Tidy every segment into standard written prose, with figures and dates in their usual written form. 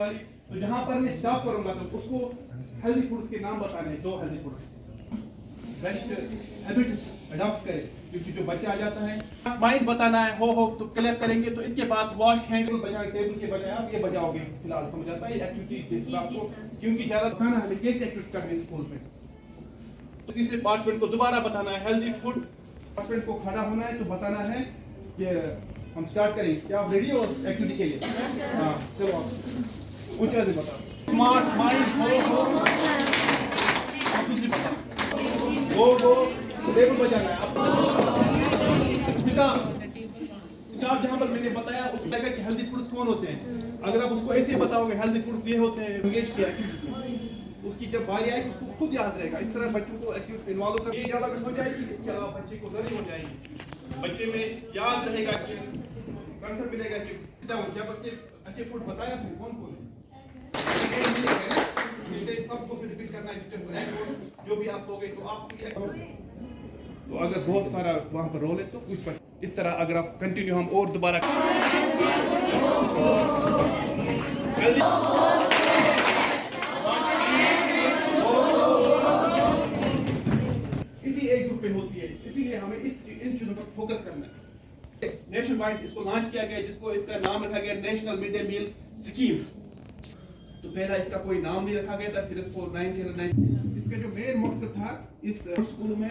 تو جہاں پر میں اسٹاپ کروں گا تو اس کو ہیلدی فوڈس کے نام بتانے ہیں، 2 healthy foods best habits adapt کرے، کیونکہ جو بچہ آ جاتا ہے مائنڈ بتانا ہے ہو تو کلیئر کریں گے، تو اس کے بعد واش ہینڈ بجائے ٹیبل کے بجائے آپ یہ بجاؤ گے فی الحال سمجھ آتا ہے یہ ایکٹیویٹیز آپ کو، کیونکہ زیادہ بتانا ہے ہمیں کیسے ایکٹیویٹیز کرنی ہے اسکول میں۔ تو تیسرے پارٹیسپینٹ کو دوبارہ بتانا ہے ہیلدی فوڈ، پارٹیسپینٹ کو کھڑا ہونا ہے تو بتانا ہے کہ ہم سٹارٹ کریں، کیا آپ ریڈی ہو ایکٹیویٹی کے لیے؟ ہاں چلو آپ اونچا سے بتاؤ، اسمارٹ مائنڈ آپ دوسری بتاؤ، وہ ٹیبل بجانا ہے آپ، اسٹاف جہاں پر میں نے بتایا اس کو لگا کہ ہیلدی فوڈس کون ہوتے ہیں، اگر آپ اس کو ایسے ہی بتاؤ گے ہیلدی فوڈس یہ ہوتے ہیں انگیج کیا اس کی جب باری آئے گی اس کو خود یاد رہے گا، اس طرح بچوں کو ایکٹیویٹی انوالو کر یہ زیادہ ہو جائے گی، اس کے علاوہ بچے کو لرننگ ہو جائے گی، بچے میں یاد رہے گا کہ کنسپٹ ملے گا کہ جب بچے اچھے فوڈ بتایا پھر فون کھولیں، اسے سب کو پھر ریپیٹ کرنا ہے، جو بھی آپ ہوگے تو آپ تو اگر بہت سارا وہاں پر رول ہے تو کچھ اس طرح اگر آپ کنٹینیو ہم اور دوبارہ اسی ایج گروپ میں ہوتی ہے، اسی لیے ہمیں ان چیزوں پر فوکس کرنا ہے۔ نیشن وائڈ اس کو لانچ کیا گیا جس کو اس کا نام رکھا گیا national mid day meal scheme, تو پہلا اس کا کوئی نام نہیں رکھا گیا تھا، پھر اس کو 1999 اس کا جو مین مقصد تھا اس اسکول میں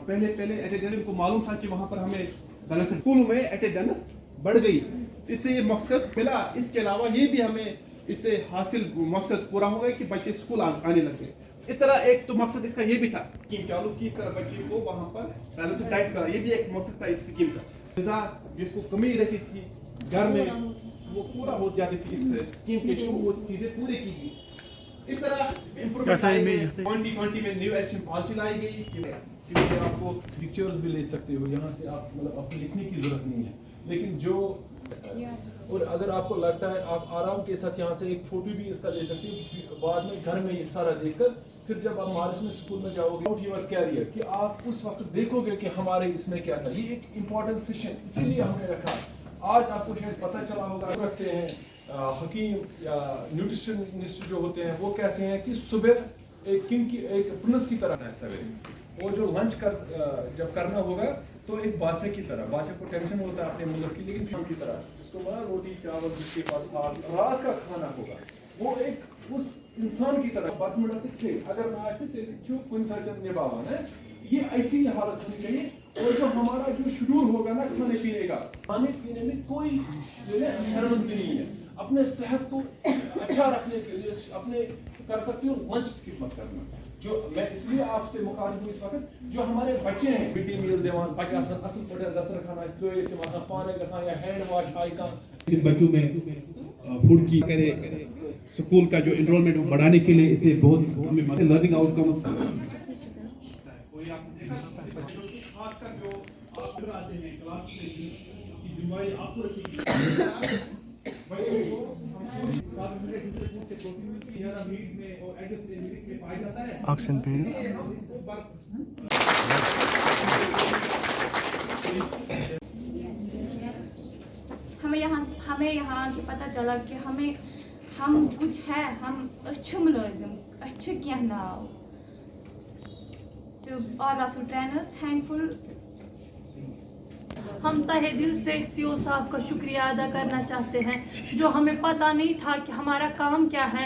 پہلے اٹینڈنس کو معلوم تھا کہ وہاں پر ہمیں اسکولوں میں اٹینڈنس بڑھ گئی، اس سے یہ مقصد ملا، اس کے علاوہ یہ بھی ہمیں اس سے حاصل مقصد پورا ہو گیا کہ بچے اسکول آنے لگے، اس طرح ایک تو مقصد اس کا یہ بھی تھا کہ چالو کی اس طرح بچے کو وہاں پر بیلنس ڈائٹ کرا، یہ بھی ایک مقصد تھا اس اسکیم کا، غذا جس کو کمی رہتی تھی گھر میں وہ پورا ہو جاتی تھی اس اسکیم کے تھرو، وہ چیزیں پوری کی گئی، اس طرح امپرومنٹ آئی گئی، 2020 میں نیو ایجوکیشن پالیسی لائی گئی کہ آپ کو پکچرز بھی لے سکتے ہو، یہاں سے آپ مطلب آپ کو لکھنے کی ضرورت نہیں ہے، لیکن جو اور اگر آپ کو لگتا ہے آپ آرام کے ساتھ یہاں سے ایک فوٹو بھی اس کا لے سکتے ہو، بعد میں گھر میں یہ سارا دیکھ کر پھر جب آپ مارچ میں اسکول میں جاؤ گے آؤٹ یور کیریئر کہ آپ اس وقت دیکھو گے کہ ہمارے اس میں کیا تھا، یہ ایک امپورٹنٹ سیشن اسی لیے ہم نے رکھا۔ آج آپ کو شاید پتہ چلا ہوگا رکھتے ہیں حکیم یا نیوٹریشنسٹ جو ہوتے ہیں وہ کہتے ہیں کہ صبح ایک کنگ کی ایک پرنس کی طرح ہے سویرے، اور جو لنچ جب کرنا ہوگا تو ایک بادشاہ کی طرح، بادشاہ کو ٹینشن ہوتا ہے اپنے ملک کی، لیکن فیملی کی طرح اس کو بڑا روٹی چاول جس کے پاس رات کا کھانا ہوگا وہ ایک اس انسان کی طرح بات مڑتے تھے، اگر نہ آتے تھے کن ساتھ نبھانا ہے، یہ ایسی حالت ہونی چاہیے، اور جو ہمارا جو شیڈول ہوگا نا کھانے پینے کا، کھانے پینے میں کوئی شرمندگی نہیں ہے، اپنے صحت کو اچھا رکھنے کے لیے اپنے کر سکتے ہو لنچ اسکپ مت کرنا، جو میں اس لیے آپ سے مخاطب ہوں اس وقت جو ہمارے بچے ہیں مڈ ڈے میل دیوان بچہ آسان اصل پٹر دسترخانہ کوئی تم آسان پانے گسان یا ہینڈ واش آئی کان بچوں میں فوڈ کی کرے اسکول کا جو انرولمنٹ وہ بڑھانے کے لیے اسے بہت ہمیں لرننگ آؤٹ کمز خاص کر جو آپ آتے ہیں کلاس کے لیے کی ذمہ داری آپ کو رکھی گئی بچوں کو آکسیجن پہ ہمیں یہاں کہ پتہ چلا کہ ہم کچھ ہے، ہم ملازم کیا ناو تو all of you trainers thankful. ہم تہہ دل سے سی او صاحب کا شکریہ ادا کرنا چاہتے ہیں، جو ہمیں پتہ نہیں تھا کہ ہمارا کام کیا ہے،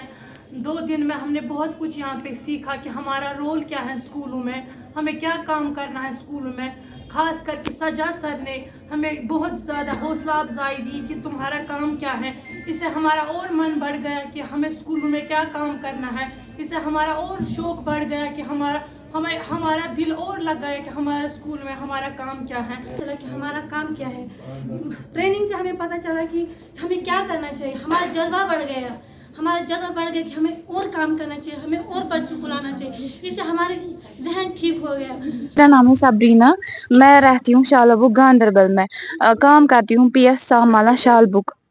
2 دن میں ہم نے بہت کچھ یہاں پہ سیکھا کہ ہمارا رول کیا ہے اسکولوں میں، ہمیں کیا کام کرنا ہے اسکولوں میں، خاص کر کے سجاد سر نے ہمیں بہت زیادہ حوصلہ افزائی دی کہ تمہارا کام کیا ہے، اس سے ہمارا اور من بڑھ گیا کہ ہمیں اسکولوں میں کیا کام کرنا ہے، اس سے ہمارا اور شوق بڑھ گیا کہ ہمارا دل اور لگ گیا کہ ہمارا اسکول میں ہمارا کام کیا ہے، کہ ہمارا کام کیا ہے، ٹریننگ سے ہمیں پتہ چلا کہ ہمیں کیا کرنا چاہیے، ہمارا جذبہ بڑھ گیا کہ ہمیں اور کام کرنا چاہیے، ہمیں اور بچوں کو لانا چاہیے، اس سے ہمارے ذہن ٹھیک ہو گیا۔ میرا نام ہے سبرینا، میں رہتی ہوں شالہ بک گاندربل میں، کام کرتی ہوں پی ایس سامالا شال بک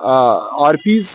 RPs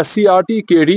SCRT KD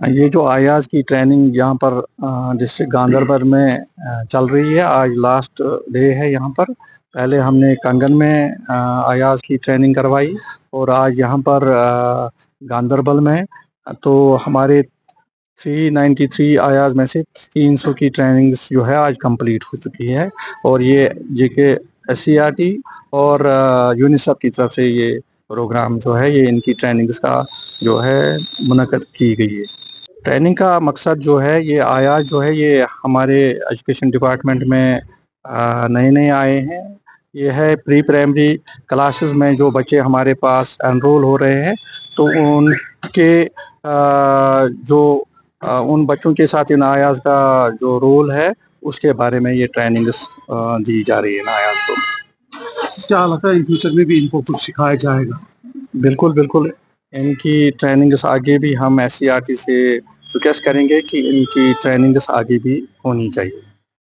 یہ جو آیاز کی ٹریننگ یہاں پر ڈسٹرکٹ گاندربل میں چل رہی ہے، آج لاسٹ ڈے ہے یہاں پر. پہلے ہم نے کنگن میں آیاز کی ٹریننگ کروائی اور آج یہاں پر گاندربل میں. تو ہمارے 393 آیاز میں سے 300 کی ٹریننگز جو ہے آج کمپلیٹ ہو چکی ہے، اور یہ JK SCERT اور یونیسیف کی طرف سے یہ پروگرام جو ہے یہ ان کی ٹریننگز کا جو ہے منعقد کی گئی ہے. ٹریننگ کا مقصد جو ہے یہ آیاز جو ہے یہ ہمارے ایجوکیشن ڈپارٹمنٹ میں نئے آئے ہیں. یہ ہے پری پرائمری کلاسز میں جو بچے ہمارے پاس انرول ہو رہے ہیں، تو ان کے ان بچوں کے ساتھ ان آیاز کا جو رول ہے اس کے بارے میں یہ ٹریننگز دی جا رہی ہے ان آیاز کو. کیا لگتا ہے ان فیوچر میں بھی ان کو کچھ سکھایا جائے گا؟ بالکل ان کی ٹریننگز آگے بھی ہم SCERT سے ریکویسٹ کریں گے کہ ان کی ٹریننگز آگے بھی ہونی چاہیے.